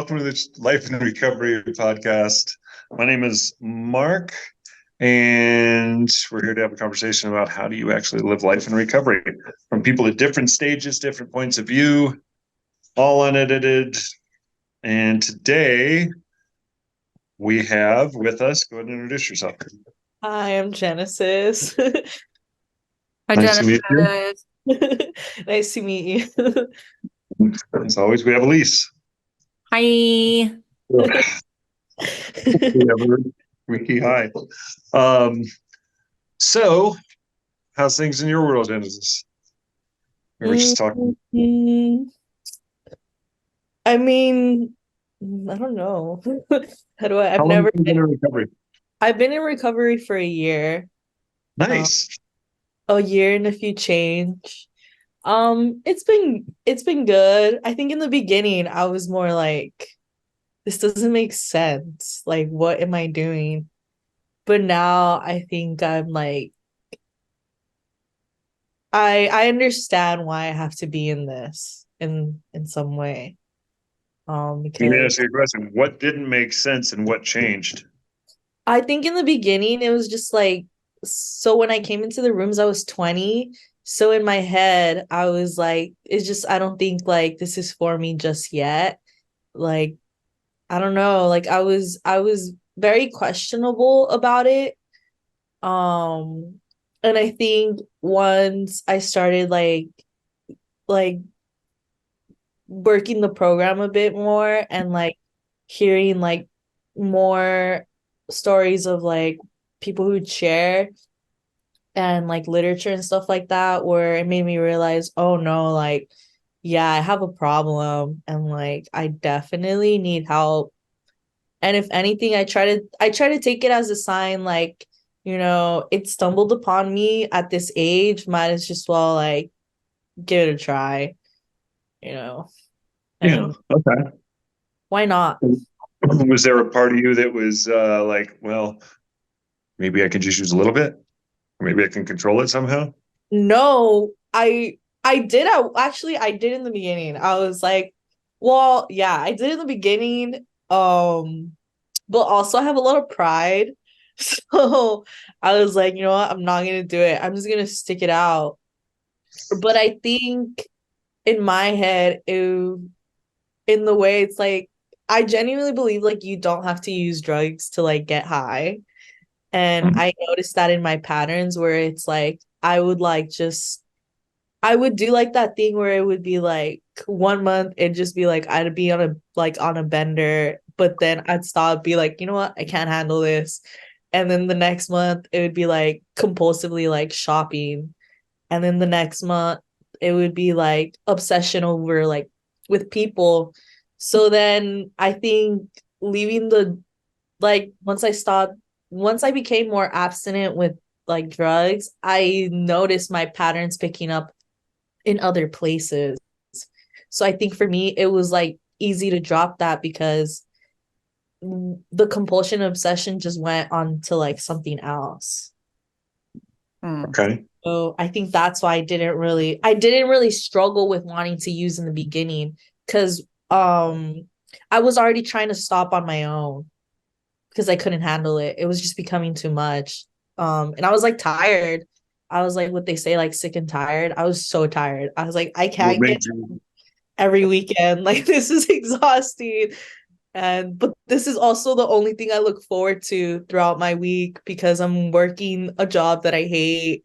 welcome to this Life and Recovery podcast. My name is Marc, and we're here to have a conversation about how do you actually live life in recovery from people at different stages, different points of view, all unedited. And today we have with us, go ahead and introduce yourself. Hi, I'm Genesis. Hi, Nice to meet you. Genesis. Nice to meet you. As always, we have Elise. Hi. We have Ricky. Hi. So, how's things in your world, Genesis? We were just talking. I mean, I don't know. How do I? How long have you been in recovery? I've been in recovery for a year. Nice. A year and a few change. It's been good. I think in the beginning I was more like, this doesn't make sense. Like, what am I doing? But now I think I'm like, I understand why I have to be in this in some way. Let me Because ask you a question. What didn't make sense and what changed? I think in the beginning it was just like, so when I came into the rooms I was 20. So in my head I was like, it's just, I don't think like this is for me just yet. Like, I don't know, like I was very questionable about it. Um and I think once I started like working the program a bit more and like hearing like more stories of like people who share and like literature and stuff like that, where it made me realize, oh no, like, yeah, I have a problem and like I definitely need help. And if anything, I try to take it as a sign, like, it stumbled upon me at this age, might as just well like give it a try, you know. Yeah. And Okay. why not? Was there a part of you that was like, well, maybe I could just use a little bit, or maybe I can control it somehow? No, I did. I did in the beginning. I was like, well, yeah, I did in the beginning. But also I have a lot of pride. So I was like, you know what? I'm not gonna do it. I'm just gonna stick it out. But I think in my head, in the way it's like, I genuinely believe like you don't have to use drugs to like get high. And Mhm. I noticed that in my patterns where it's like I would do like that thing where it would be like 1 month it'd just be like I'd be on a bender, but then I'd stop, be like, you know what, I can't handle this. And then the next month it would be like compulsively like shopping. And then the next month it would be like obsession over like with people. So then I think leaving the like once I became more abstinent with like drugs, I noticed my patterns picking up in other places. So I think for me it was like easy to drop that because the compulsion obsession just went on to like something else. Okay. So I think that's why I didn't really struggle with wanting to use in the beginning, because I was already trying to stop on my own because I couldn't handle it. It was just becoming too much. And I was like tired. I was like what they say, like sick and tired. I was so tired. I was like, I What can't made get you? every weekend. Like, this is exhausting. And but this is also the only thing I look forward to throughout my week because I'm working a job that I hate.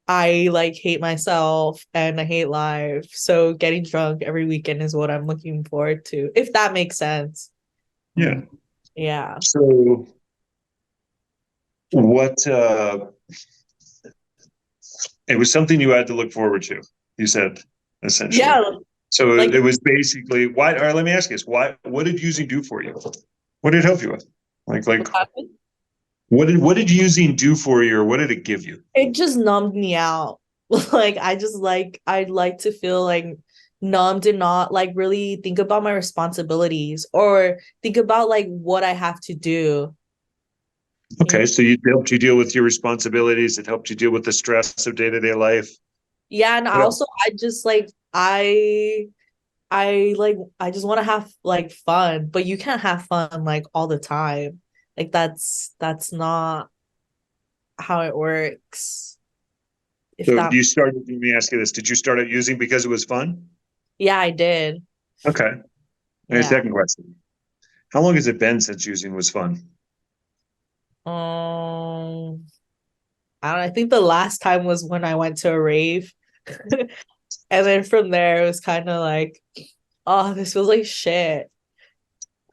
I like hate myself and I hate life. So getting drunk every weekend is what I'm looking forward to, if that makes sense. Yeah. Yeah. So what? It was something you had to look forward to. You said essentially. Yeah. So Like, it was basically why. All right. Let me ask you this: Why? What did using do for you? What did it help you with? Like what happened? what did using do for you, or what did it give you? It just numbed me out. Like, I'd like to feel like numbed and not like really think about my responsibilities or think about like what I have to do. You know? Okay, so it helped you deal with your responsibilities. It helped you deal with the stress of day to day life. Yeah, and What else? also I just like I just want to have like fun, but you can't have fun like all the time. Like that's not how it works. If So that let me ask you this. Did you start out using because it was fun? Yeah, I did. Okay. And a Yeah. second question. How long has it been since using was fun? Um I don't know, I think the last time was when I went to a rave. And then from there it was kind of like, oh, this feels like shit.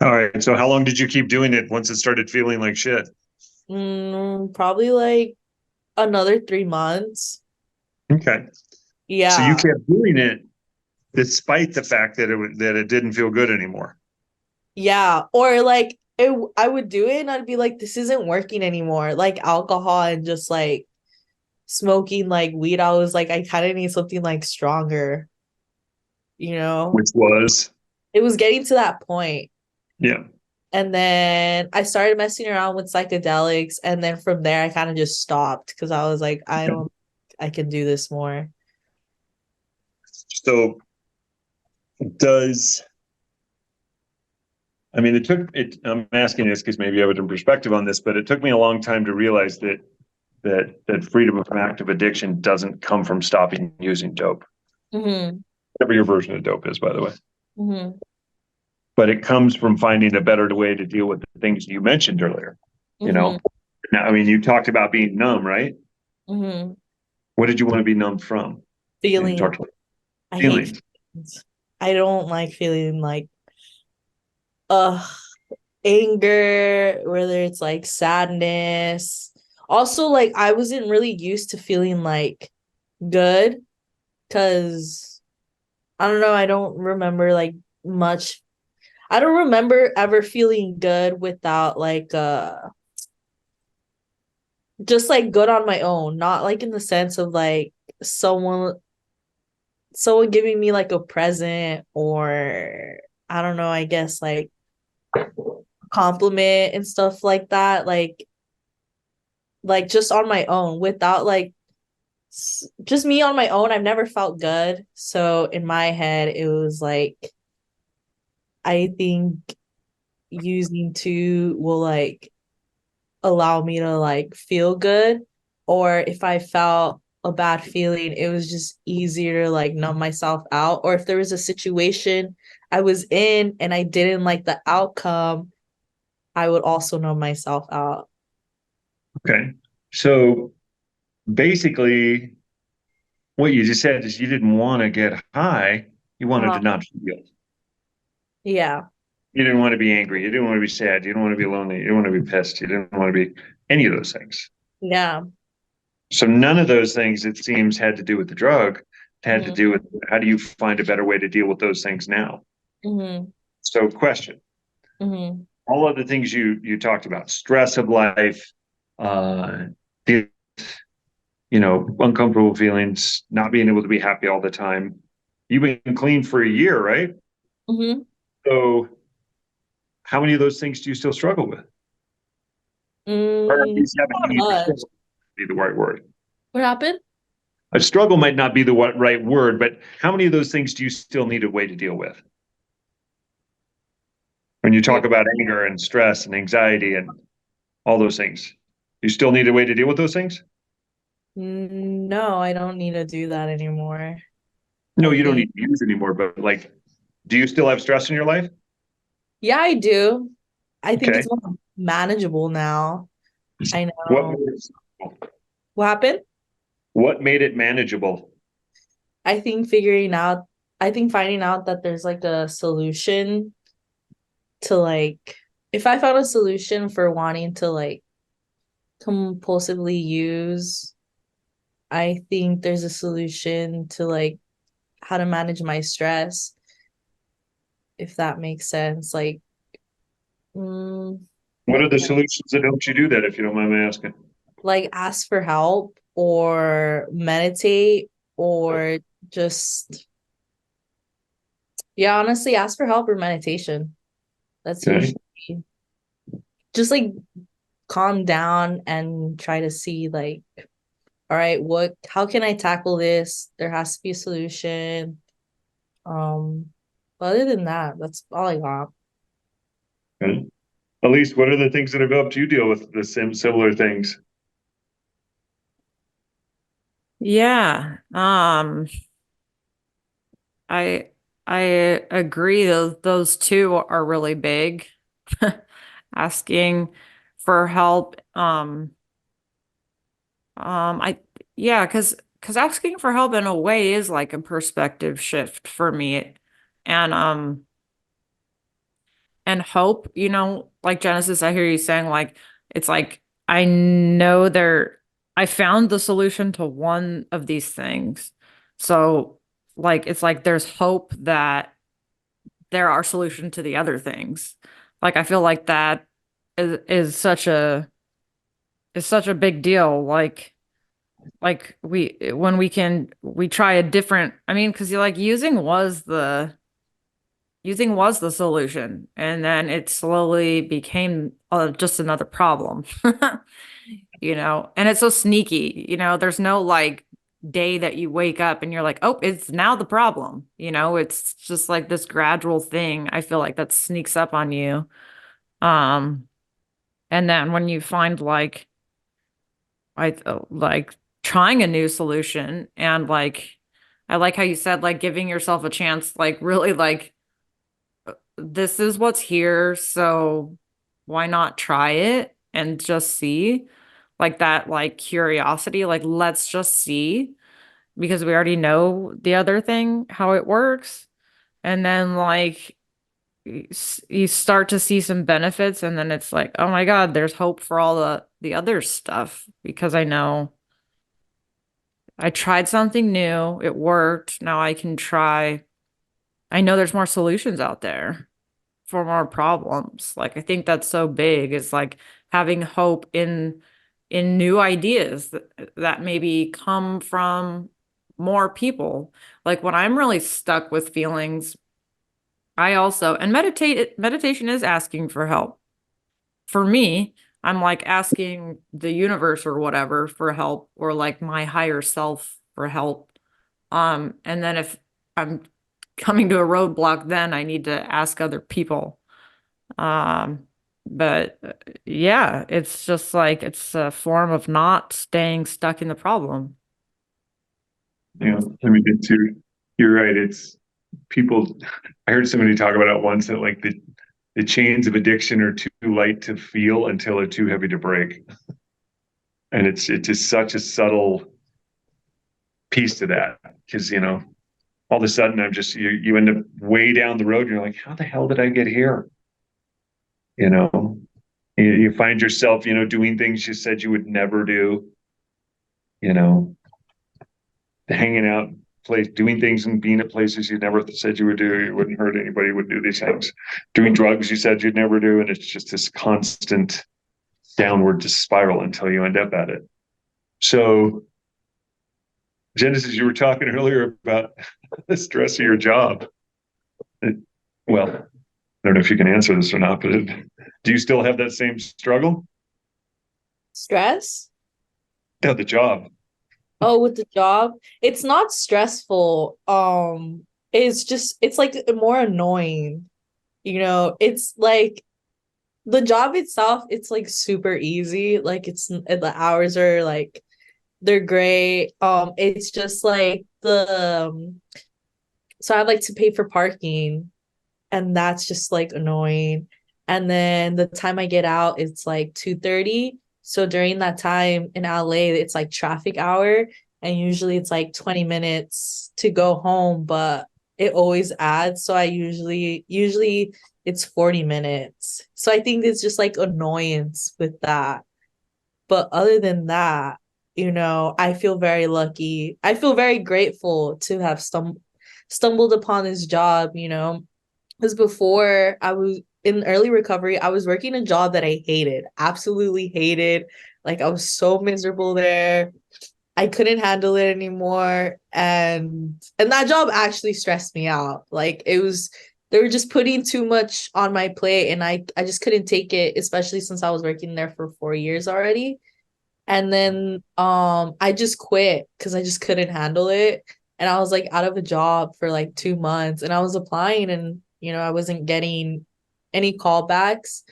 All right. So how long did you keep doing it once it started feeling like shit? Probably like another 3 months. Okay. So you Yeah. kept doing it despite the fact that that it didn't feel good anymore. Yeah. Or like I would do it and I'd be like, this isn't working anymore. Like alcohol and just like smoking like weed. I was like, I kind of need something like stronger, you know? Which was, It was getting to that point. yeah. And then I started messing around with psychedelics. And then from there, I kind of just stopped because I was like, I can do this more. So does, I mean, it took it, I'm asking this because maybe you have a different perspective on this, but it took me a long time to realize that freedom from active addiction doesn't come from stopping using dope. Mm-hmm. Whatever your version of dope is, by the way. Mm-hmm. But it comes from finding a better way to deal with the things you mentioned earlier. You Mm-hmm. know, now, I mean, you talked about being numb, right? Mm-hmm. What did you want to be numb from? And you Feeling. talked about I hate feelings. feelings. I don't like feeling like uh anger, whether it's like sadness. Also, like I wasn't really used to feeling like good because I don't know, I don't remember like much. I don't remember ever feeling good without like just like good on my own, not like in the sense of like someone someone giving me like a present or I don't know, I guess like compliment and stuff like that. Like just on my own without like just me on my own. I've never felt good. So in my head, it was like, I think using two will like allow me to like feel good. Or if I felt a bad feeling, it was just easier to like numb myself out. Or if there was a situation I was in and I didn't like the outcome, I would also numb myself out. Okay. So basically, what you just said is you didn't want to get high. You wanted to Uh-huh. not feel. Yeah. You didn't want to be angry. You didn't want to be sad. You didn't want to be lonely. You didn't want to be pissed. You didn't want to be any of those things. Yeah. So none of those things, it seems, had to do with the drug. It had to Mm-hmm. do with how do you find a better way to deal with those things now? Mm-hmm. So, question: Mm-hmm. all of the things you talked about, stress of life, uh, the uncomfortable feelings, not being able to be happy all the time. You've been clean for a year, right? Mm-hmm. So, how many of those things do you still struggle with? Or at least have a Not need to much. struggle, be the right word. What happened? A struggle might not be the right word, but how many of those things do you still need a way to deal with? When you Mm, talk about anger and stress and anxiety and all those things, you still need a way to deal with those things? No, I don't need to do that anymore. No, I you don't think. need to use anymore, but like, do you still have stress in your life? Yeah, I do. I think Okay. it's more manageable now. I What know. made it, What happened? what made it manageable? I think figuring out, I think finding out that there's like a solution to like, if I found a solution for wanting to like compulsively use, I think there's a solution to like how to manage my stress, if that makes sense. Mm, What like are the solutions that help you do that, if you don't mind me asking? ask for help or meditate or just yeah, honestly ask for help or meditation. That's Okay. usually just like calm down and try to see like, all right, what how can I tackle this? There has to be a solution. Um But other than that, that's all I got. Okay. Elise, what are the things that have helped you deal with the similar things? Yeah. I I agree those two are really big. Asking for help. I yeah, because asking for help in a way is like a perspective shift for me. And and hope, like Genesis, I hear you saying like it's like I know I found the solution to one of these things. So like it's like there's hope that there are solutions to the other things. Like I feel like that is such a big deal. Like when we try a different, I mean, because you're like using was the solution, and then it slowly became just another problem. And it's so sneaky. There's no like day that you wake up and you're like, oh, it's now the problem. It's just like this gradual thing. I feel like that sneaks up on you. um and then when you find like trying a new solution, and like I like how you said like giving yourself a chance, like really like this is what's here, so why not try it and just see? Like that, like curiosity, like let's just see, because we already know the other thing, how it works. And then like you start to see some benefits, and then it's like, oh my God, there's hope for all the other stuff, because I know I tried something new, it worked. Now I know there's more solutions out there for more problems. Like I think that's so big, is like having hope in new ideas that maybe come from more people. Like when I'm really stuck with feelings, I also, and meditation is asking for help. For me, I'm like asking the universe or whatever for help, or like my higher self for help. And then if I'm coming to a roadblock, then I need to ask other people. Um, but yeah, it's just like it's a form of not staying stuck in the problem. Yeah, I mean, you're right. It's people. I heard somebody talk about it once, that like the chains of addiction are too light to feel until they're too heavy to break. And it's just such a subtle piece to that, because all of a sudden you end up way down the road and you're like, how the hell did I get here? You know, you find yourself, doing things you said you would never do, you know, hanging out, doing things and being at places you never said you would do. You wouldn't hurt anybody, would do these things, doing drugs you said you'd never do. And it's just this constant downward spiral until you end up at it. So, Genesis, you were talking earlier about the stress of your job. Well, I don't know if you can answer this or not, but do you still have that same struggle? Stress? Yeah, the job. Oh, with the job, it's not stressful. It's like more annoying. It's like the job itself, it's like super easy. Like the hours are like they're great. It's just like so I like to pay for parking, and that's just like annoying. And then the time I get out, it's like 2:30. So during that time in LA, it's like traffic hour, and usually it's like 20 minutes to go home, but it always adds. So I usually it's 40 minutes. So I think it's just like annoyance with that. But other than that, I feel very lucky. I feel very grateful to have stumbled upon this job, because before I was in early recovery, I was working a job that I hated, absolutely hated. Like I was so miserable there. I couldn't handle it anymore. And that job actually stressed me out. Like they were just putting too much on my plate, and I just couldn't take it, especially since I was working there for 4 years already. And then I just quit because I just couldn't handle it. and I was like out of a job for like 2 months, and I was applying, and I wasn't getting any callbacks.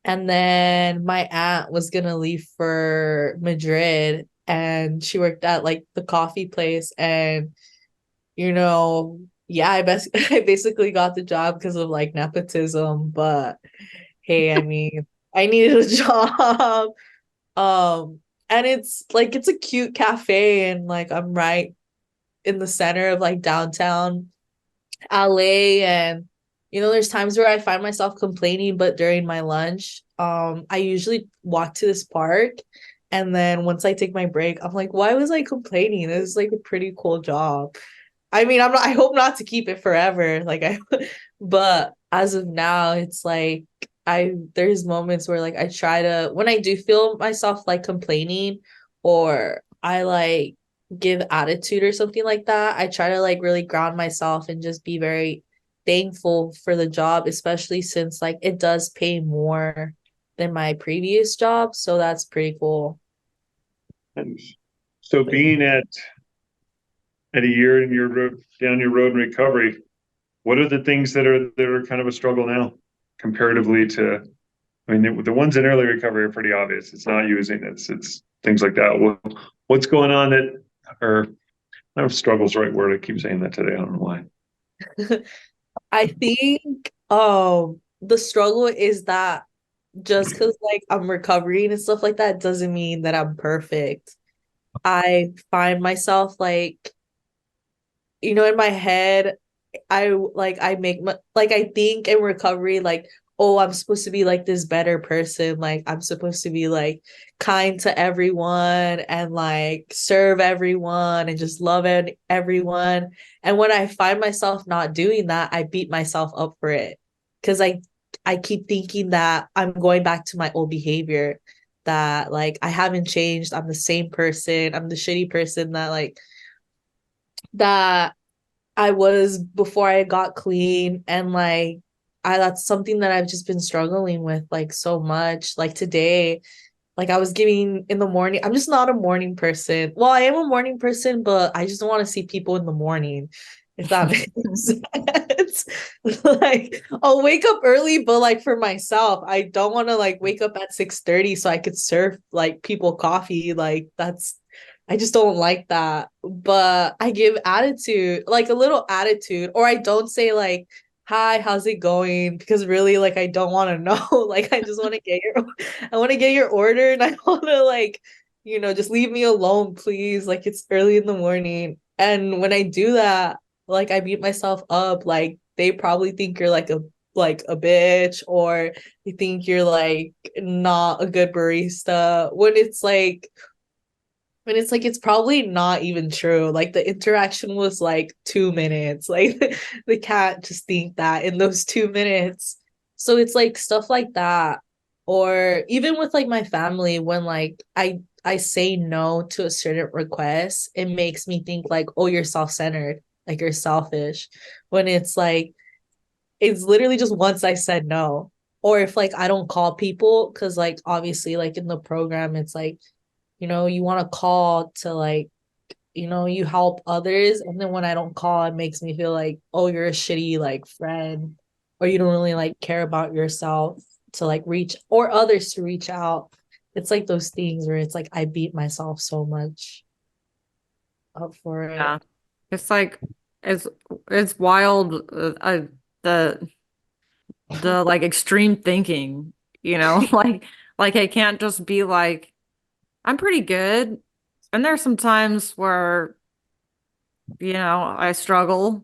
And then my aunt was gonna leave for Madrid, and she worked at like the coffee place, and yeah, I basically got the job because of like nepotism, but hey, I mean, I needed a job. And it's a cute cafe, and like I'm right in the center of like downtown LA. And there's times where I find myself complaining, but during my lunch, I usually walk to this park, and then once I take my break, I'm like, why was I complaining? This is like a pretty cool job. I mean, I hope not to keep it forever. But as of now, it's like there's moments where like I try to, when I do feel myself like complaining, or I like give attitude or something like that, I try to like really ground myself and just be very thankful for the job, especially since like it does pay more than my previous job. So that's pretty cool. And so being at a year in your down your road in recovery, what are the things that are kind of a struggle now comparatively to, I mean, the ones in early recovery are pretty obvious. It's not using, it's things like that. What's going on that are, I don't know if struggle's the right word. I keep saying that today. I don't know why. I think the struggle is that just because like I'm recovering and stuff like that doesn't mean that I'm perfect. I find myself like, in my head, I think in recovery, like, oh, I'm supposed to be like this better person. Like, I'm supposed to be like kind to everyone and like serve everyone and just love everyone. And when I find myself not doing that, I beat myself up for it. Because I keep thinking that I'm going back to my old behavior, that like I haven't changed. I'm the same person. I'm the shitty person that I was before I got clean. And like that's something that I've just been struggling with like so much. Like today, like I was giving in the morning. I'm just not a morning person. Well, I am a morning person, but I just don't want to see people in the morning, if that makes sense. Like I'll wake up early, but like for myself, I don't want to like wake up at 6:30 so I could serve like people coffee. Like I just don't like that. But I give attitude, like a little attitude, or I don't say like, hi, how's it going? Because really, like, I don't want to know. Like, I just want to I want to get your order, and I want to like, just leave me alone, please. Like, it's early in the morning. And when I do that, like, I beat myself up. Like, they probably think you're like a bitch, or they think you're like not a good barista, when it's probably not even true. Like the interaction was like 2 minutes. Like they can't just think that in those 2 minutes. So it's like stuff like that. Or even with like my family, when like I say no to a certain request, it makes me think like, oh, you're self-centered, like you're selfish. When it's like it's literally just once I said no. Or if like I don't call people, because like obviously like in the program, it's like you want to call to like, you help others. And then when I don't call, it makes me feel like, oh, you're a shitty like friend, or you don't really like care about yourself to like reach or others to reach out. It's like those things where it's like I beat myself so much up for Yeah. it. It's like it's it's wild, the like extreme thinking, like I can't just be like I'm pretty good. And there's some times where, I struggle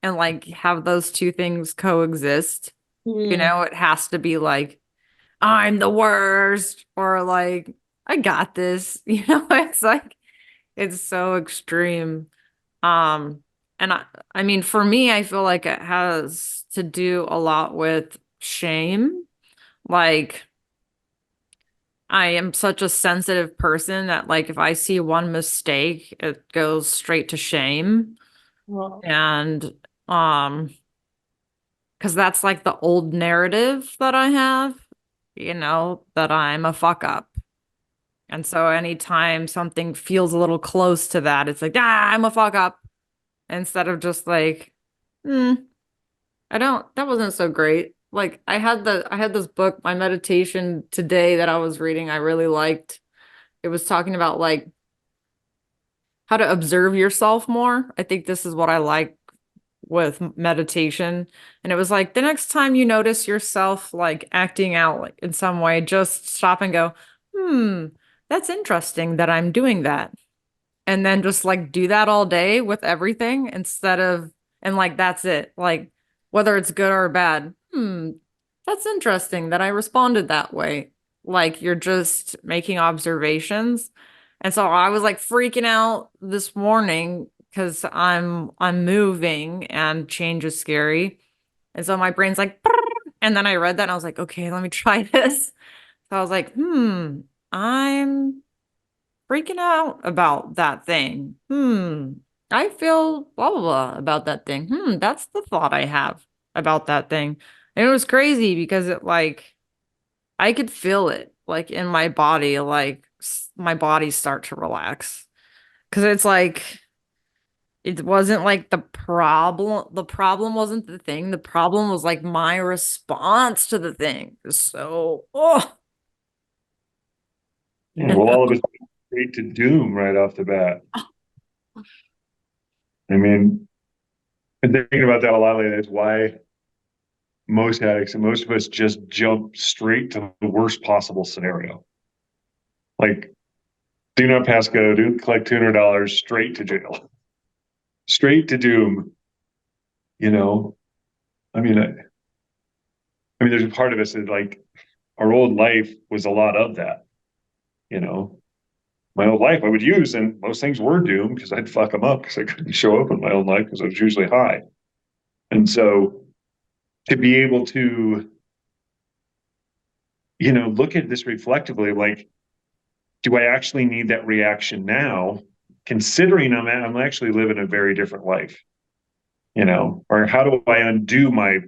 and like have those two things coexist. Mhm. It has to be like I'm the worst or like I got this. It's like it's so extreme. And I mean, for me, I feel like it has to do a lot with shame. Like, I am such a sensitive person that, like, if I see one mistake, it goes straight to shame. Well, And, because that's like the old narrative that I have, that I'm a fuck up. And so anytime something feels a little close to that, it's like, I'm a fuck up. instead of just like, hmm, that wasn't so great. Like I had this book, my meditation today that I was reading, I really liked. It was talking about like how to observe yourself more. I think this is what I like with meditation. And it was like the next time you notice yourself like acting out like in some way, just stop and go, hmm, that's interesting that I'm doing that. And then just like do that all day with everything instead of, and like that's it. Like whether it's good or bad, that's interesting that I responded that way. Like you're just making observations. And so I was like freaking out this morning because I'm moving and change is scary. And so my brain's like, and then I read that and I was like, okay, let me try this. So I was like, I'm freaking out about that thing. I feel blah, blah, blah about that thing. That's the thought I have about that thing. And it was crazy because it like, I could feel it like in my body, like my body start to relax. Cause it's like, it wasn't like the problem. The problem wasn't the thing. The problem was like my response to the thing. So, oh, Yeah, well, all of us straight to doom right off the bat. I mean, I've been thinking about that a lot lately. Is why most addicts and most of us just jump straight to the worst possible scenario. Like, do not pass go, do collect $200, straight to jail, straight to doom. You know, I mean, there's a part of us that like our old life was a lot of that. You know, my old life I would use, and most things were doomed because I'd fuck them up because I couldn't show up in my own life because I was usually high. And so to be able to, look at this reflectively, like, do I actually need that reaction now? Considering I'm actually living a very different life, or how do I undo my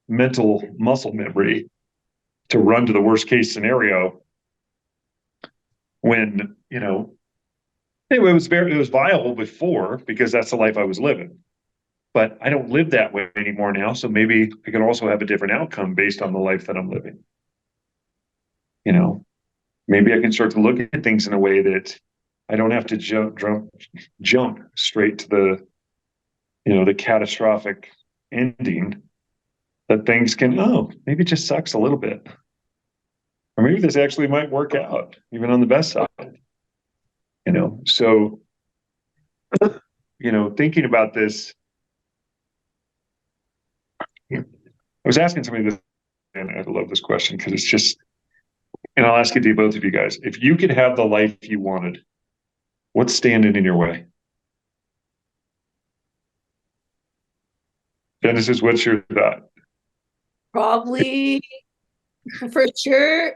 mental muscle memory to run to the worst case scenario when, it was viable before because that's the life I was living. But I don't live that way anymore now. So maybe I can also have a different outcome based on the life that I'm living. Maybe I can start to look at things in a way that I don't have to jump straight to the catastrophic ending. That things can, maybe it just sucks a little bit. Or maybe this actually might work out, even on the best side. So, thinking about this, I was asking somebody this, and I love this question because it's just, and I'll ask it to both of you guys. If you could have the life you wanted, what's standing in your way? Genesis, what's your thought? Probably for sure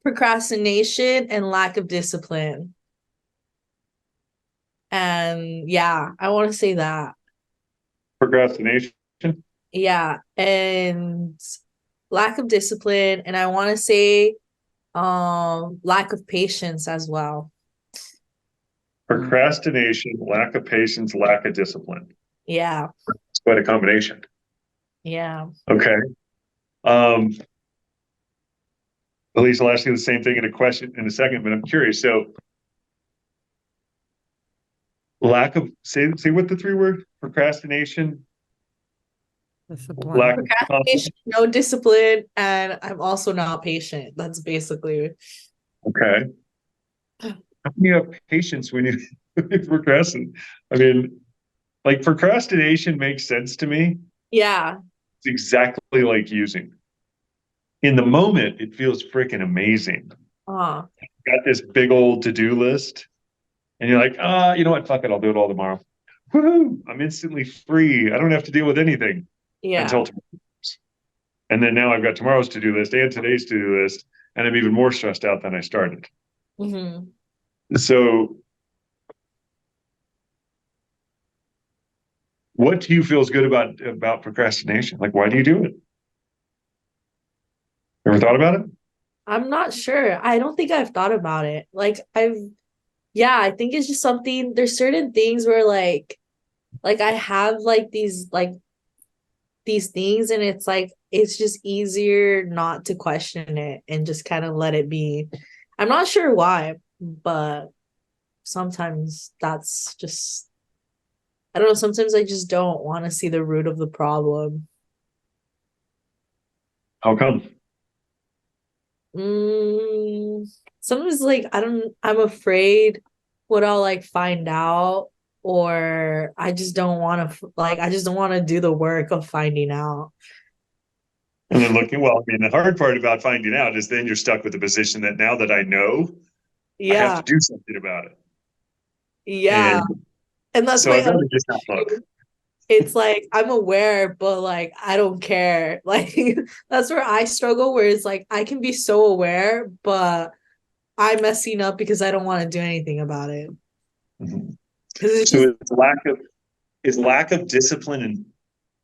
procrastination and lack of discipline. And yeah, I want to say that. Procrastination? Yeah, and lack of discipline, and I want to say lack of patience as well. Procrastination, lack of patience, lack of discipline. Yeah. It's quite a combination. Yeah. Okay. Elise, I'll ask you the same thing in a question in a second, but I'm curious. So lack of say what the three were: procrastination, discipline. lack of Procrastination, no discipline, and I'm also not patient. That's basically okay. How can you have patience when you procrastinate? I mean, like procrastination makes sense to me. yeah. It's exactly like using. In the moment, it feels freaking amazing. Uh, Got this big old to-do list, and you're like, you know what? Fuck it, I'll do it all tomorrow. Woohoo! I'm instantly free. I don't have to deal with anything yeah. until tomorrow. And then now I've got tomorrow's to-do list and today's to-do list, and I'm even more stressed out than I started. Mm-hmm. So what do you feel is good about procrastination? Like, why do you do it? Ever thought about it? I'm not sure. I don't think I've thought about it. Like I think it's just something, there's certain things where like like I have like these things, and it's like it's just easier not to question it and just kind of let it be. I'm not sure why, but sometimes that's just, I don't know, sometimes I just don't want to see the root of the problem. How come? Mm, sometimes like I'm afraid what I'll like find out, or I just don't want to like I just don't want to do the work of finding out. And then looking, well, I mean, the hard part about finding out is then you're stuck with the position that now that I know, I have Yeah, to do something about it. yeah. And And that's so my I'd other rather just not look. issue. It's like I'm aware, but like I don't care. Like that's where I struggle, where it's like I can be so aware, but I'm messing up because I don't want to do anything about it. Mhm. Because it's just So is lack of discipline and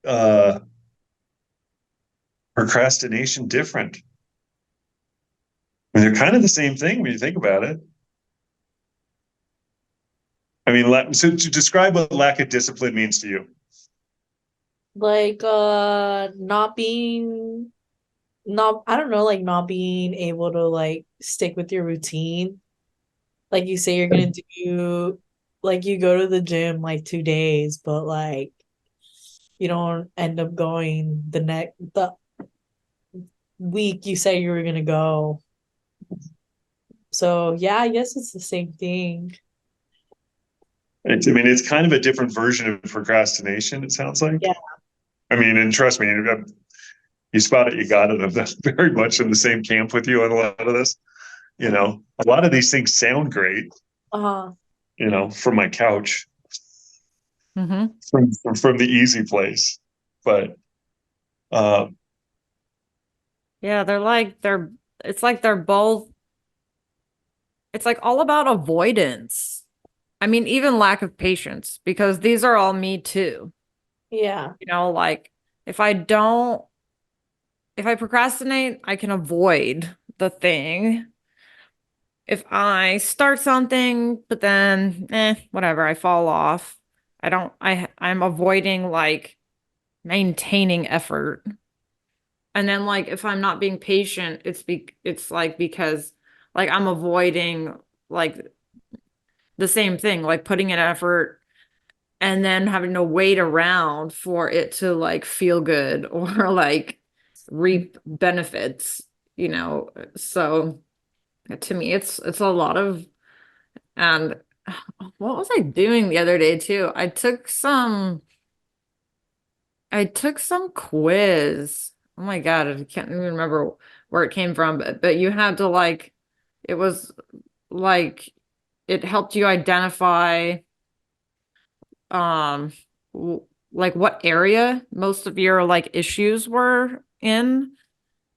uh, procrastination different? I mean, they're kind of the same thing when you think about it. I mean, so to describe what lack of discipline means to you. like not being, not, I don't know, like not being able to like stick with your routine. Like you say you're gonna do, like you go to the gym like 2 days, but like you don't end up going the week you say you were gonna go. So yeah, I guess it's the same thing. I mean, it's kind of a different version of procrastination, it sounds like. Yeah. I mean, and trust me, you spot it, you got it. I'm very much in the same camp with you on a lot of this. A lot of these things sound great, Uh-huh. from my couch, Mm-hmm. from the easy place. But um, Yeah, it's like they're both, it's like all about avoidance. I mean, even lack of patience, because these are all me too. Yeah. Like if I don't, if I procrastinate, I can avoid the thing. If I start something, but then, whatever, I fall off. I'm avoiding like maintaining effort. And then like if I'm not being patient, it's like because like I'm avoiding like the same thing, like putting in effort and then having to wait around for it to like feel good or like reap benefits, you know. So to me it's a lot of, and what was I doing the other day too? I took some quiz. Oh my God, I can't even remember where it came from, but you had to like, it was like it helped you identify um like what area most of your like issues were in,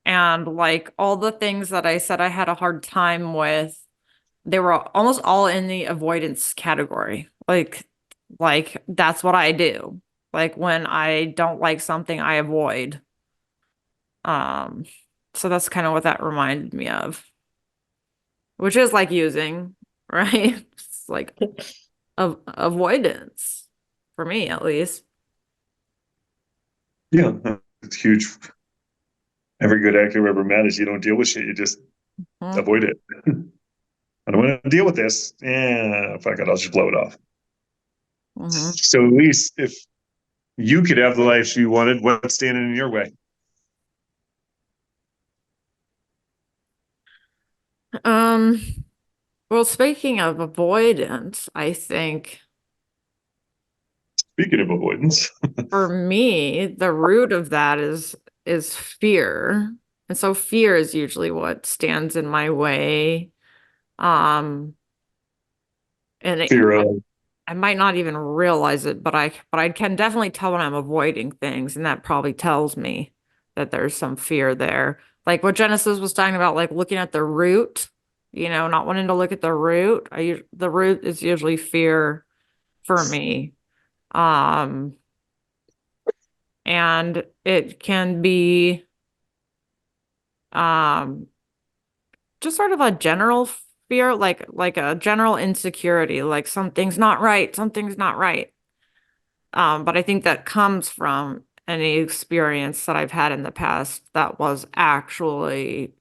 and like all the things that I said I had a hard time with, they were almost all in the avoidance category. Like that's what I do. Like when I don't like something, I avoid. Um, so that's kind of what that reminded me of, which is like using, right? It's like avoidance for me at least. yeah, it's huge. Every good actor I've ever met is you don't deal with shit, you just avoid it. I don't want to deal with this. Yeah, fuck it, I'll just blow it off. Mm-hmm. So at least if you could have the life you wanted, what's standing in your way? Um, well, speaking of avoidance, I think Speaking of avoidance, for me, the root of that is fear. And so fear is usually what stands in my way. Um, and fear of I might not even realize it, but I can definitely tell when I'm avoiding things, and that probably tells me that there's some fear there. Like what Genesis was talking about, like looking at the root, not wanting to look at the root. The root is usually fear for me. Um, and it can be um just sort of a general fear, like a general insecurity, like something's not right, something's not right. But I think that comes from any experience that I've had in the past that was actually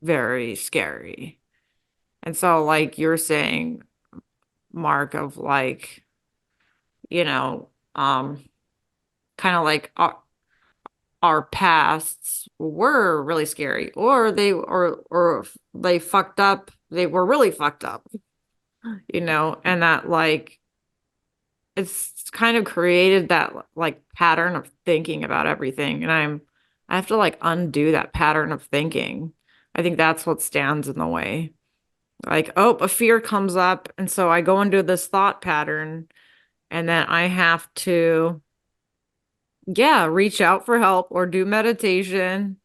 very scary. And so, like you're saying, Mark, of like, you know, kind of like our pasts were really scary, or they fucked up, they were really fucked up, and that like it's kind of created that like pattern of thinking about everything. And I have to like undo that pattern of thinking. I think that's what stands in the way. Like, oh, a fear comes up. And so I go into this thought pattern, and then I have to, yeah, reach out for help or do meditation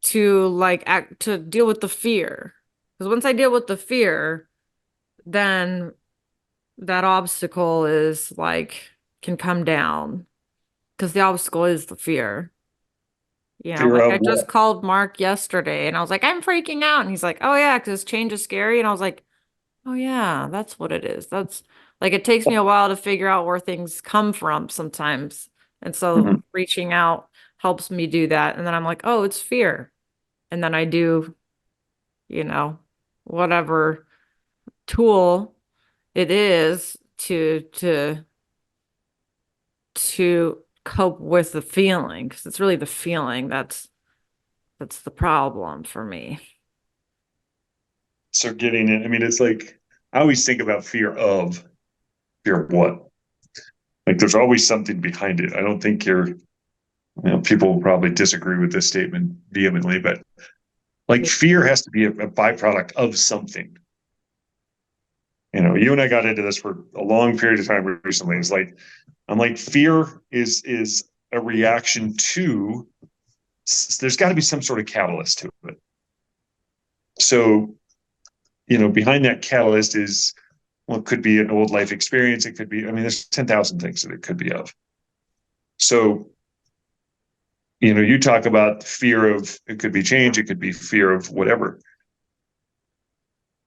to like act to deal with the fear. Because once I deal with the fear, then that obstacle is like can come down, because the obstacle is the fear. Fear Like I of just what? called Mark yesterday and I was like, I'm freaking out. And he's like, oh yeah, because change is scary. And I was like, oh yeah, that's what it is. That's like it takes me a while to figure out where things come from sometimes. And so Mhm. reaching out helps me do that. And then I'm like, oh, it's fear. And then I do, you know, whatever tool it is to cope with the feeling, because it's really the feeling that's the problem for me. So getting it, I mean, it's like I always think about fear of what? Like there's always something behind it. I don't think people will probably disagree with this statement vehemently, but like Yeah. fear has to be a byproduct of something. You and I got into this for a long period of time recently. It's like I'm like fear is a reaction to. There's got to be some sort of catalyst to it. So behind that catalyst is, well, it could be an old life experience. It could be, I mean, there's 10,000 things that it could be of. So you talk about fear of, it could be change, it could be fear of whatever,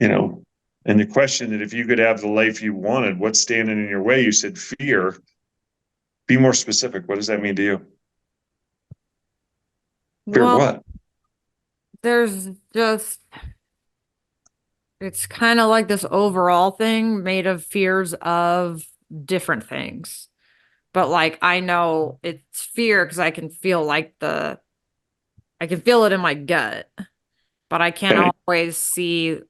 you know, and the question that if you could have the life you wanted, what's standing in your way? You said fear. Be more specific. What does that mean to you? Fear of Well, what? there's just it's kind of like this overall thing made of fears of different things. But like I know it's fear because I can feel it in my gut, but I can't Okay. always see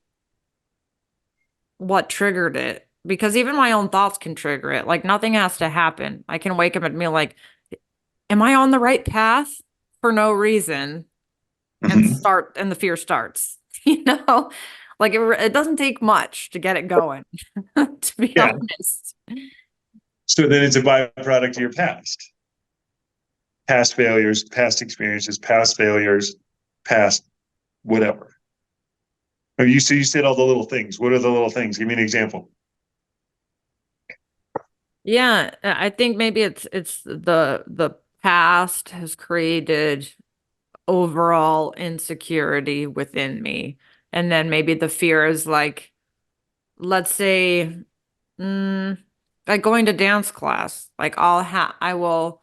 what triggered it, because even my own thoughts can trigger it. Like nothing has to happen. I can wake up and be like, am I on the right path for no reason? Mhm. And the fear starts, like it doesn't take much to get it going, to be Yeah. honest. So then it's a byproduct of your past failures, past experiences, past failures, past whatever. You said all the little things. What are the little things? Give me an example. Yeah, I think maybe it's the past has created overall insecurity within me. And then maybe the fear is like, let's say, mm, like going to dance class. Like I will,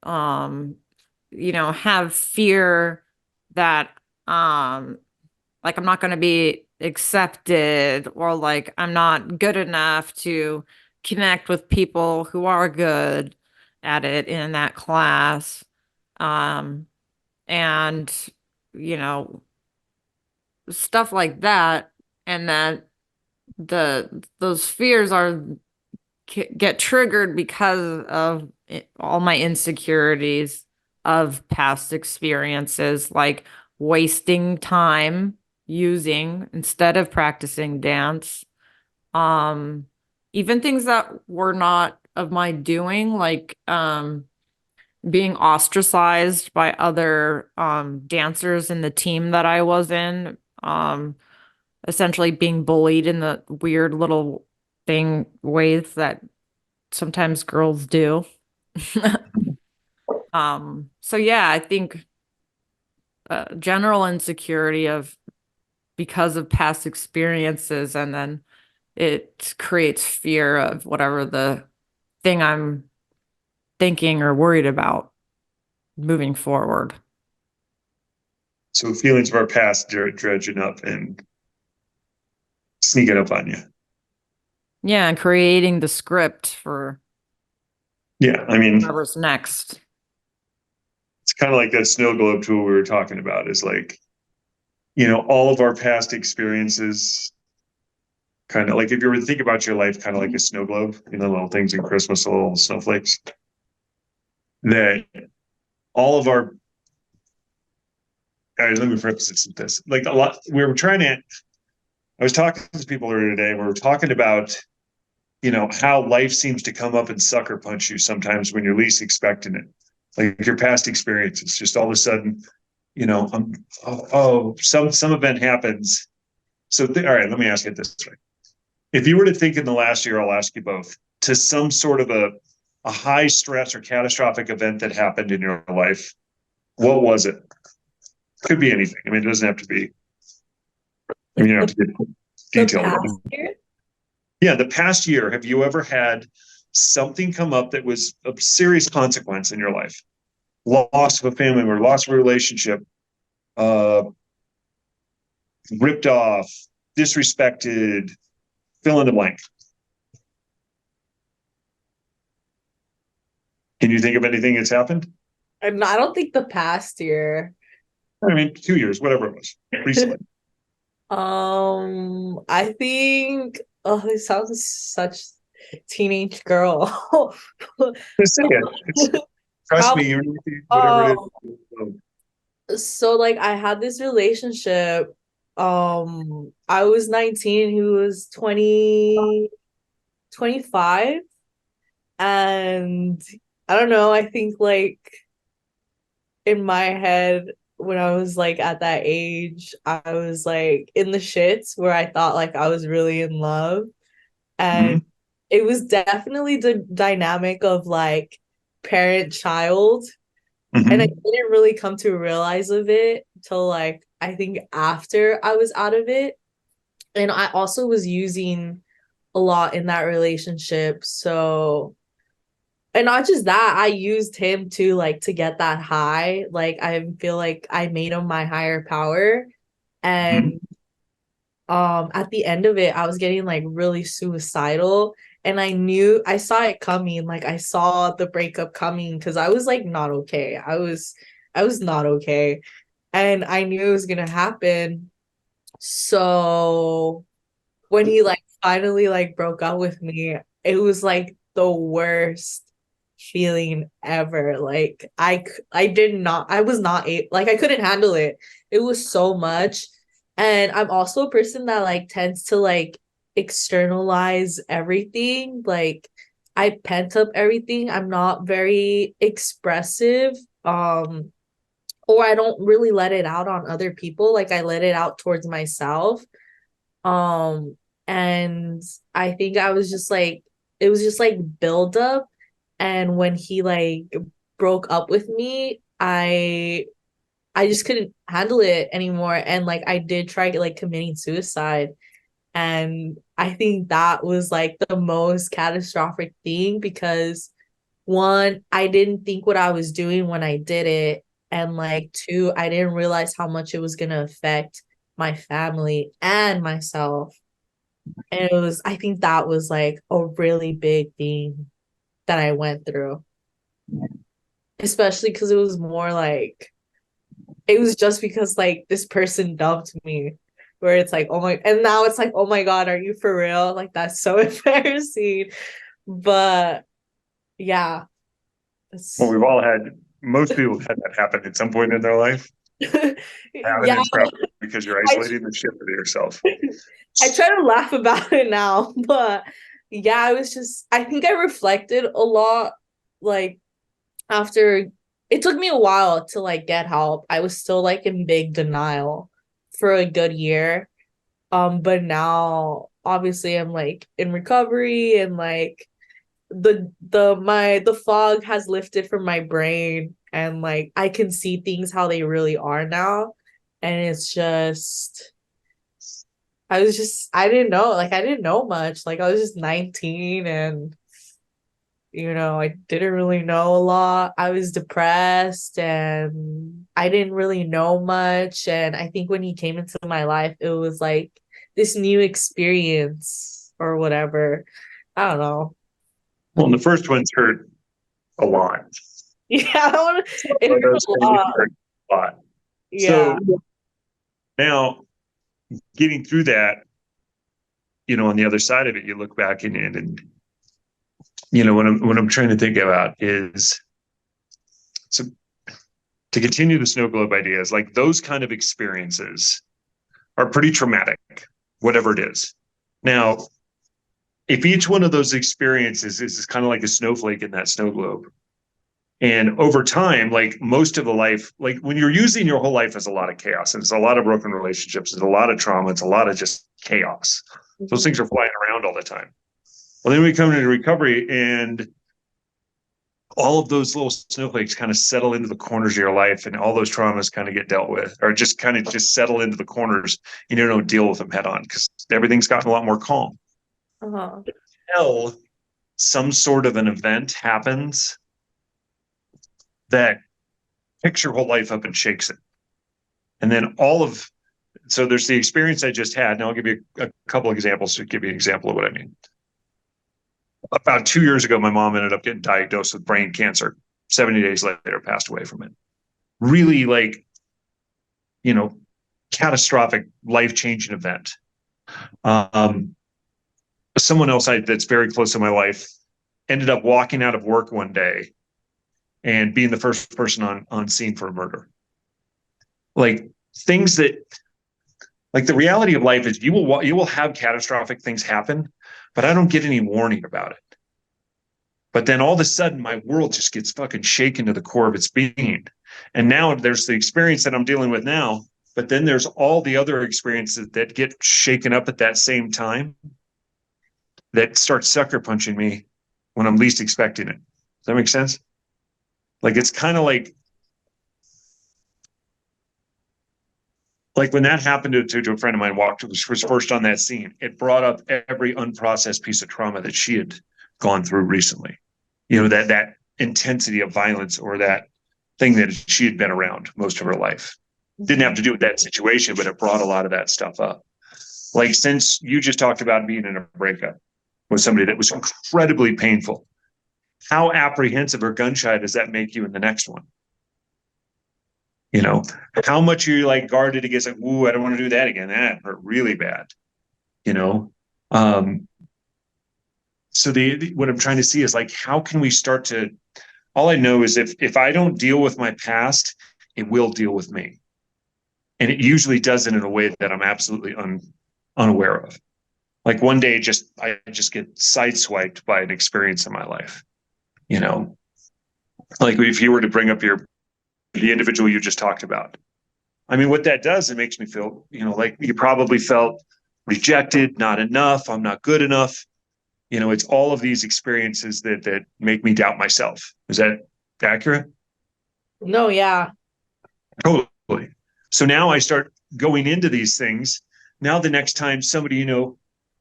um, have fear that, like I'm not going to be accepted, or like I'm not good enough to connect with people who are good at it in that class. Um, and, you know, stuff like that. And that those fears get triggered because of all my insecurities of past experiences, like wasting time using instead of practicing dance. Um, Even things that were not of my doing, like being ostracized by other dancers in the team that I was in. Essentially being bullied in the weird little thing ways that sometimes girls do. So yeah, I think general insecurity of because of past experiences, and then it creates fear of whatever the thing I'm thinking or worried about moving forward. So feelings of our past dredging up and sneaking up on you. Yeah, and creating the script for Yeah, I mean, whatever's next. it's kind of like that snow globe tool we were talking about, is like, you know, all of our past experiences, kind of like if you were to think about your life kind of like a snow globe, you know, little things in Christmas, little snowflakes, that all of our, all right, let me preface this. Like a lot, we were trying to, I was talking to people earlier today, we were talking about, you know, how life seems to come up and sucker punch you sometimes when you're least expecting it. Like your past experiences, just all of a sudden, you know, some event happens. So, all right, let me ask it this way. If you were to think in the last year, I'll ask you both, to some sort of a high stress or catastrophic event that happened in your life, what was it? Could be anything. I mean, it doesn't have to be, I mean, you don't have to get The detailed about past it. year? Yeah, the past year, have you ever had something come up that was of serious consequence in your life? Loss of a family member, loss of a relationship, ripped off, disrespected, fill in the blank. Can you think of anything that's happened? I don't think the past year. I mean, 2 years, whatever it was, recently. I think, oh, this sounds such teenage girl. Just say it. Trust Probably, me, you whatever it so like I had this relationship. I was 19, he was 20, 25, and I don't know, I think like in my head when I was like at that age, I was like in the shits where I thought like I was really in love. And is. it was definitely the dynamic of like parent child. And I Mm-hmm. didn't really come to realize of it till like I think after I was out of it. And I also was using a lot in that relationship. So, and not just that, I used him to like to get that high. Like I feel like I made him my higher power. Mm-hmm. And at the end of it, I was getting like really suicidal. And I saw it coming. Like I saw the breakup coming because I was like not okay. I was not okay. And I knew it was gonna happen. So when he like finally like broke up with me, it was like the worst feeling ever. Like I did not, I was not like I couldn't handle it. It was so much. And I'm also a person that like tends to like externalize everything. Like I pent up everything. I'm not very expressive. Or I don't really let it out on other people. Like I let it out towards myself. Um, and I think I was just like, it was just like build up. And when he like broke up with me, I just couldn't handle it anymore. And like I did try like committing suicide. And I think that was like the most catastrophic thing because one, I didn't think what I was doing when I did it. And like two, I didn't realize how much it was gonna affect my family and myself. And I think that was like a really big thing that I went through, especially because it was more like, it was just because like this person dumped me, where it's like, oh my, and now it's like, oh my God, are you for real? Like, that's so embarrassing. But yeah, Well, it's, we've all had, most people have had that happen at some point in their life. And yeah, it's probably because you're I, isolating the shit out of yourself. I try to laugh about it now, but yeah, I think I reflected a lot like after it took me a while to like get help. I was still like in big denial for a good year. But now obviously I'm like in recovery and like the fog has lifted from my brain and like I can see things how they really are now. And it's just I didn't know, like I didn't know much. Like I was just 19 and I didn't really know a lot. I was depressed and I didn't really know much. And I think when he came into my life, it was like this new experience or whatever. I don't know. Well, and the first one's hurt a lot. Yeah, it One of hurt those a things lot. hurt a lot. Yeah. So now getting through that, on the other side of it, you look back and what I'm trying to think about is, so to continue the snow globe ideas, like those kind of experiences are pretty traumatic, whatever it is. Now, if each one of those experiences is kind of like a snowflake in that snow globe, and over time, like most of the life, like when you're using your whole life as a lot of chaos, and it's a lot of broken relationships, it's a lot of trauma, it's a lot of just chaos. Those things are flying around all the time. Well, then we come into recovery and all of those little snowflakes kind of settle into the corners of your life, and all those traumas kind of get dealt with, or just kind of just settle into the corners, and you don't deal with them head on because everything's gotten a lot more calm. Uh-huh. Until some sort of an event happens that picks your whole life up and shakes it. And then so there's the experience I just had. Now I'll give you a couple of examples to give you an example of what I mean. About 2 years ago, my mom ended up getting diagnosed with brain cancer. 70 days later, passed away from it. Really catastrophic, life-changing event. Someone else that's very close to my life ended up walking out of work one day and being the first person on scene for a murder. Like things that, like the reality of life is you will have catastrophic things happen, but I don't get any warning about it. But then all of a sudden my world just gets fucking shaken to the core of its being. And now there's the experience that I'm dealing with now, but then there's all the other experiences that get shaken up at that same time that start sucker punching me when I'm least expecting it. Does that make sense? Like it's kind of like when that happened to a friend of mine, was first on that scene, it brought up every unprocessed piece of trauma that she had gone through recently. That intensity of violence or that thing that she had been around most of her life. Didn't have to do with that situation, but it brought a lot of that stuff up. Like since you just talked about being in a breakup with somebody that was incredibly painful, how apprehensive or gun shy does that make you in the next one? How much are you like guarded against, like, ooh, I don't want to do that again. That hurt really bad. So what I'm trying to see is like, how can we start to, all I know is if I don't deal with my past, it will deal with me. And it usually does it in a way that I'm absolutely unaware of. Like one day, I just get sideswiped by an experience in my life. Like if you were to bring up the individual you just talked about. I mean, what that does, it makes me feel, like you probably felt rejected, not enough, I'm not good enough. It's all of these experiences that make me doubt myself. Is that accurate? No, yeah. Totally. So now I start going into these things. Now the next time somebody,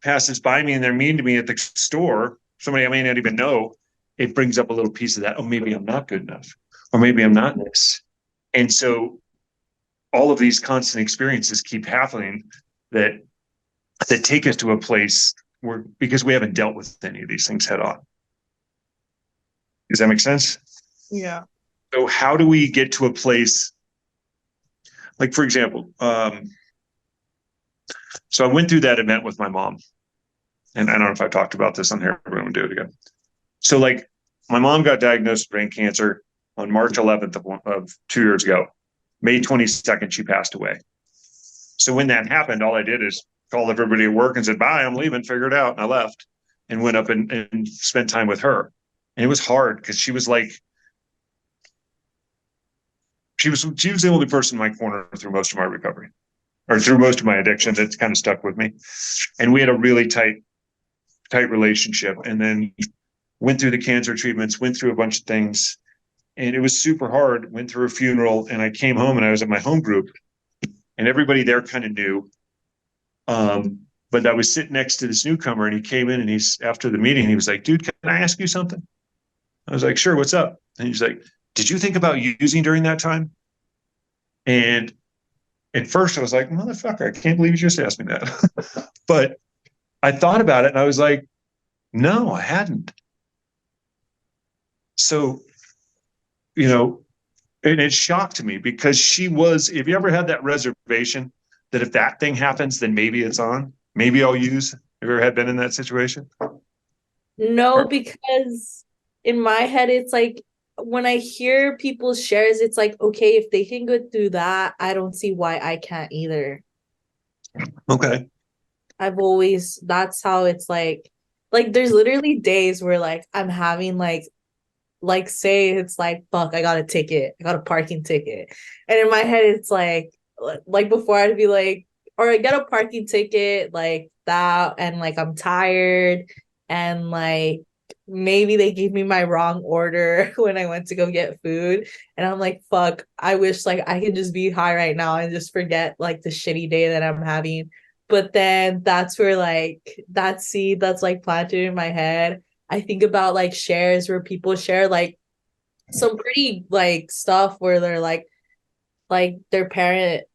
passes by me and they're mean to me at the store, somebody I may not even know, it brings up a little piece of that. Oh, maybe I'm not good enough, or maybe I'm not this. And so all of these constant experiences keep happening that take us to a place where, because we haven't dealt with any of these things head on. Does that make sense? Yeah. So how do we get to a place, like, for example, so I went through that event with my mom, and I don't know if I've talked about this on here, but I'm going to do it again. So like my mom got diagnosed with brain cancer on March 11th of 2 years ago. May 22nd, she passed away. So when that happened, all I did is call everybody at work and said, bye, I'm leaving, figure it out. And I left and went up and spent time with her. And it was hard because she was like, she was the only person in my corner through most of my recovery, or through most of my addiction. That's kind of stuck with me. And we had a really tight relationship. And then went through the cancer treatments, went through a bunch of things. And it was super hard. Went through a funeral, and I came home and I was at my home group, and everybody there kind of knew. But I was sitting next to this newcomer, and he came in, and after the meeting, he was like, dude, can I ask you something? I was like, sure, what's up? And he's like, did you think about using during that time? And at first I was like, motherfucker, I can't believe you just asked me that. But I thought about it and I was like, no, I hadn't. So, you know, and it shocked me because she was, have you ever had that reservation that if that thing happens, then maybe it's on? Maybe I'll use. Have you ever had been in that situation? No, Or, because in my head, it's like when I hear people's shares, it's like, okay, if they can go through that, I don't see why I can't either. okay. I've always, that's how it's like there's literally days where like I'm having like say it's like fuck, I got a ticket, I got a parking ticket, and in my head it's like before I'd be like, or I get a parking ticket like that, and like I'm tired, and like maybe they gave me my wrong order when I went to go get food, and I'm like fuck, I wish like I could just be high right now and just forget like the shitty day that I'm having. But then that's where like that seed that's like planted in my head, I think about like shares where people share like some pretty like stuff where they're like their parent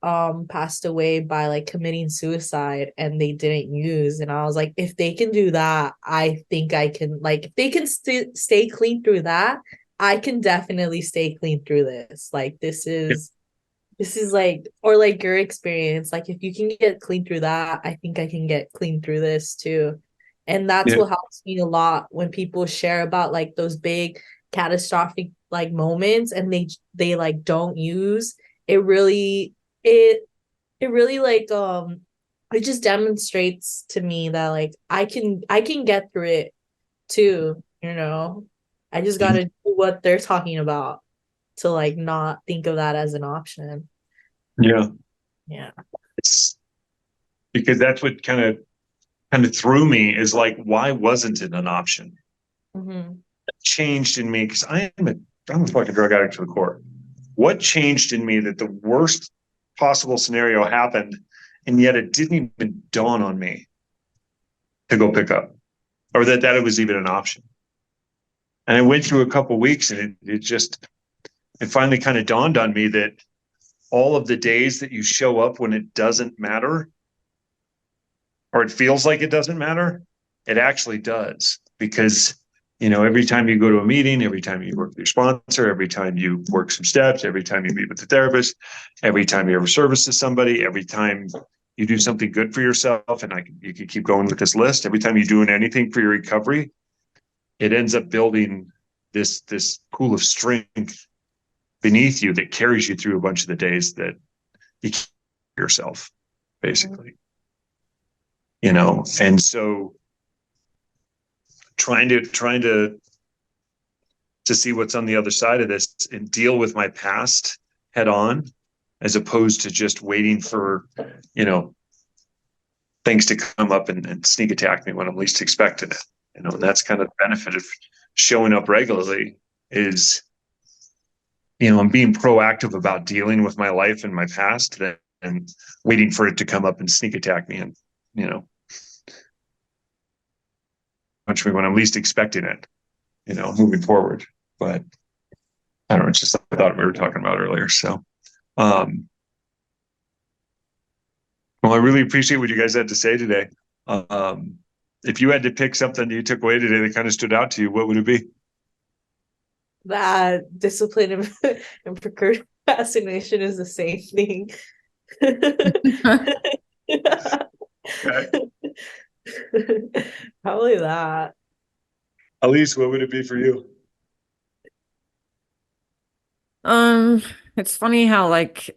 passed away by like committing suicide and they didn't use, and I was like if they can do that, I think I can, like if they can stay clean through that, I can definitely stay clean through this. Like this is like, or like your experience, like if you can get clean through that, I think I can get clean through this too. And that's Yeah. what helps me a lot when people share about like those big catastrophic like moments and they like don't use it. Really, it it really like it just demonstrates to me that like I can get through it too, you know. I just got to do what they're talking about to like not think of that as an option. Yeah. Yeah. It's because that's what kind of threw me is like, why wasn't it an option? Mm-hmm. Changed in me because I'm a fucking drug addict to the core. What changed in me that the worst possible scenario happened, and yet it didn't even dawn on me to go pick up, or that it was even an option. And I went through a couple of weeks, and it finally kind of dawned on me that all of the days that you show up when it doesn't matter, or it feels like it doesn't matter, it actually does. Because, every time you go to a meeting, every time you work with your sponsor, every time you work some steps, every time you meet with the therapist, every time you ever service to somebody, every time you do something good for yourself, and you can keep going with this list, every time you're doing anything for your recovery, it ends up building this pool of strength beneath you that carries you through a bunch of the days that you keep yourself, basically. And so trying to see what's on the other side of this and deal with my past head on, as opposed to just waiting for things to come up and sneak attack me when I'm least expecting it. And that's kind of the benefit of showing up regularly is I'm being proactive about dealing with my life and my past and waiting for it to come up and sneak attack me and punch me when I'm least expecting it, moving forward. But I don't know, it's just I thought we were talking about earlier. So well, I really appreciate what you guys had to say today. If you had to pick something you took away today that kind of stood out to you, what would it be? That discipline and procrastination is the same thing. Probably that. Elise, what would it be for you? Um, it's funny how like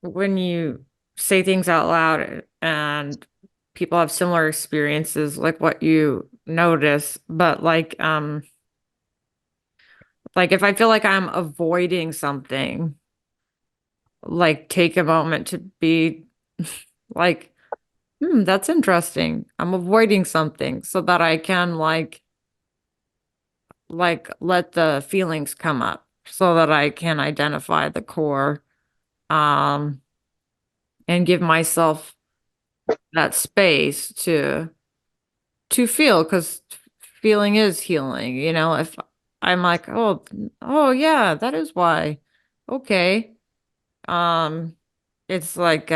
when you say things out loud and people have similar experiences, like what you notice, but like if I feel like I'm avoiding something, like take a moment to be like, that's interesting. I'm avoiding something so that I can like let the feelings come up so that I can identify the core um and give myself that space to feel, because feeling is healing, if I'm like, oh yeah, that is why. Okay. It's like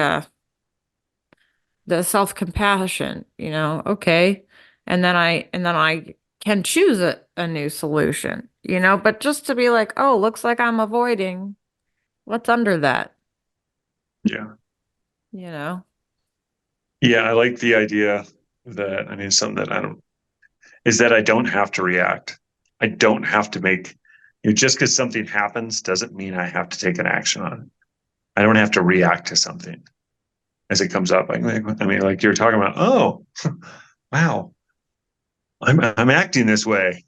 the self-compassion, okay. And then I can choose a new solution, but just to be like, oh, looks like I'm avoiding. What's under that? Yeah. You know? Yeah, I like the idea that, something that is that I don't have to react. I don't have to make, just because something happens doesn't mean I have to take an action on it. I don't have to react to something as it comes up. Like you're talking about, oh, wow, I'm acting this way.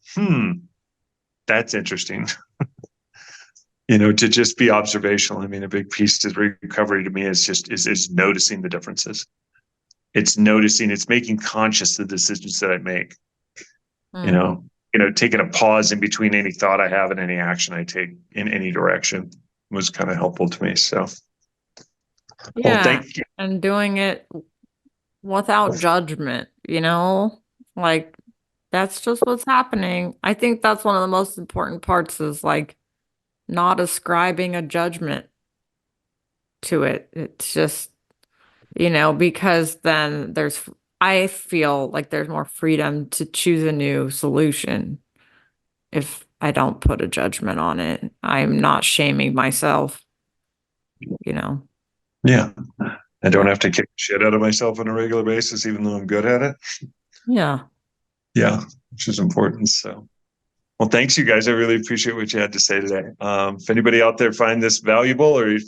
That's interesting. To just be observational. A big piece to recovery to me is noticing the differences. It's noticing, it's making conscious the decisions that I make. Taking a pause in between any thought I have and any action I take in any direction was kind of helpful to me. So, well, Yeah. thank you. And doing it without judgment, like that's just what's happening. I think that's one of the most important parts is like not ascribing a judgment to it. It's just, because then I feel like there's more freedom to choose a new solution if I don't put a judgment on it. I'm not shaming myself, Yeah. I don't have to kick shit out of myself on a regular basis, even though I'm good at it. Yeah. Yeah, which is important. So, well, thanks, you guys. I really appreciate what you had to say today. If anybody out there find this valuable or if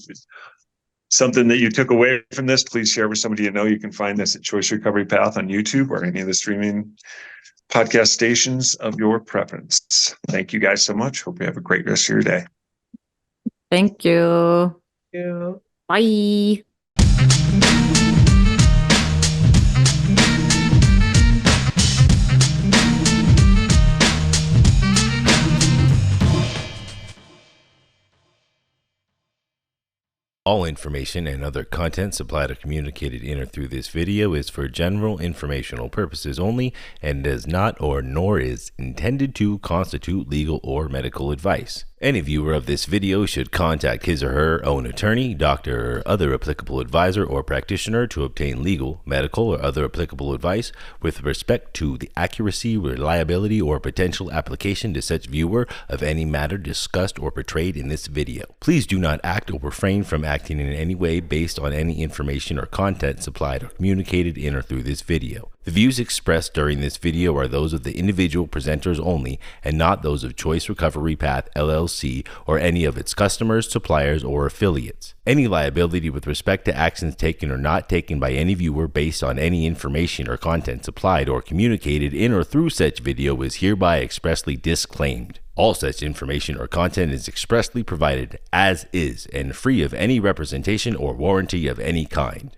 something that you took away from this, please share with somebody you know. You can find this at Choice Recovery Path on YouTube or any of the streaming podcast stations of your preference. Thank you guys so much. Hope you have a great rest of your day. Thank you. Yeah. Bye. All information and other content supplied or communicated in or through this video is for general informational purposes only and does not or nor is intended to constitute legal or medical advice. Any viewer of this video should contact his or her own attorney, doctor, or other applicable advisor or practitioner to obtain legal, medical, or other applicable advice with respect to the accuracy, reliability, or potential application to such viewer of any matter discussed or portrayed in this video. Please do not act or refrain from acting in any way based on any information or content supplied or communicated in or through this video. The views expressed during this video are those of the individual presenters only and not those of Choice Recovery Path LLC or any of its customers, suppliers, or affiliates. Any liability with respect to actions taken or not taken by any viewer based on any information or content supplied or communicated in or through such video is hereby expressly disclaimed. All such information or content is expressly provided as is and free of any representation or warranty of any kind.